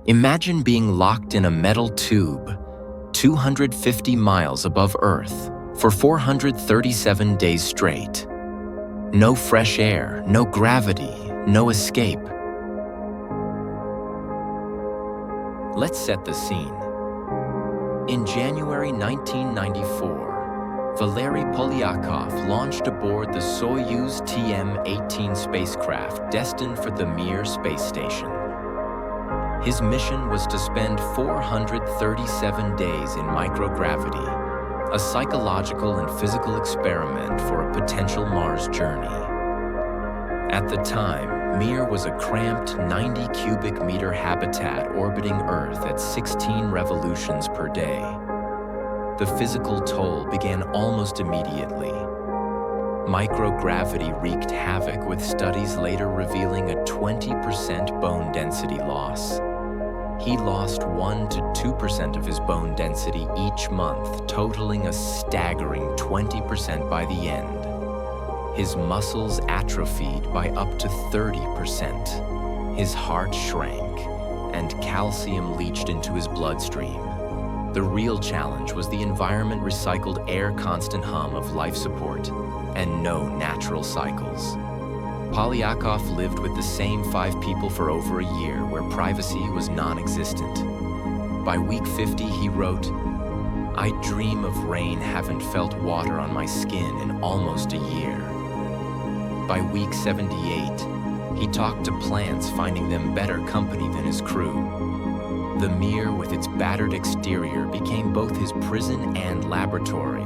Imagine being locked in a metal tube 250 miles above Earth for 437 days straight. No fresh air, no gravity, no escape. Let's set the scene. In January 1994, Valery Polyakov launched aboard the Soyuz TM-18 spacecraft destined for the Mir space station. His mission was to spend 437 days in microgravity, a psychological and physical experiment for a potential Mars journey. At the time, Mir was a cramped 90 cubic meter habitat orbiting Earth at 16 revolutions per day. The physical toll began almost immediately. Microgravity wreaked havoc, with studies later revealing a 20% bone density loss. He lost 1 to 2% of his bone density each month, totaling a staggering 20% by the end. His muscles atrophied by up to 30%. His heart shrank, and calcium leached into his bloodstream. The real challenge was the environment recycled air constant hum of life support and no natural cycles. Polyakov lived with the same 5 people for over a year, where privacy was non-existent. By week 50, he wrote, "I dream of rain, haven't felt water on my skin in almost a year." By week 78, he talked to plants, finding them better company than his crew. The Mir, with its battered exterior, became both his prison and laboratory.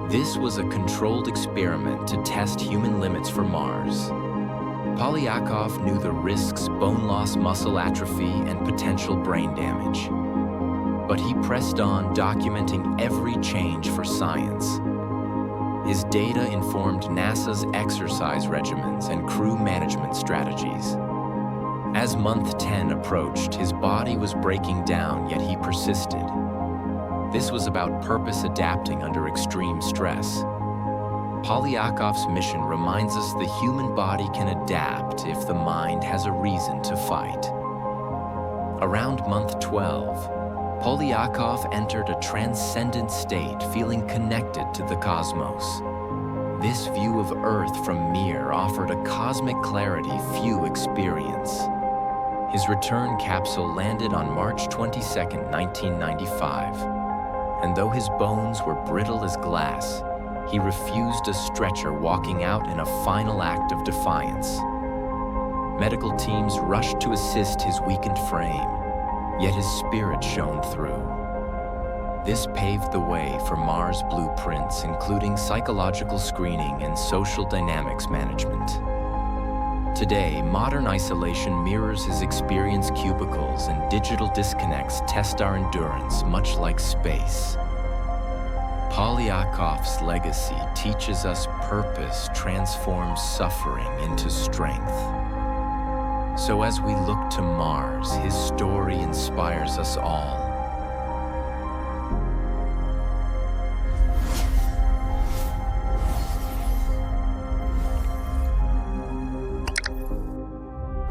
This was a controlled experiment to test human limits for Mars. Polyakov knew the risks: bone loss, muscle atrophy, and potential brain damage. But he pressed on, documenting every change for science. His data informed NASA's exercise regimens and crew management strategies. As month 10 approached, his body was breaking down, yet he persisted. This was about purpose adapting under extreme stress. Polyakov's mission reminds us the human body can adapt if the mind has a reason to fight. Around month 12, Polyakov entered a transcendent state, feeling connected to the cosmos. This view of Earth from Mir offered a cosmic clarity few experience. His return capsule landed on March 22, 1995. And though his bones were brittle as glass, he refused a stretcher, walking out in a final act of defiance. Medical teams rushed to assist his weakened frame, yet his spirit shone through. This paved the way for Mars blueprints, including psychological screening and social dynamics management. Today, modern isolation mirrors his experience. Cubicles and digital disconnects test our endurance, much like space. Polyakov's legacy teaches us purpose transforms suffering into strength. So as we look to Mars, his story inspires us all.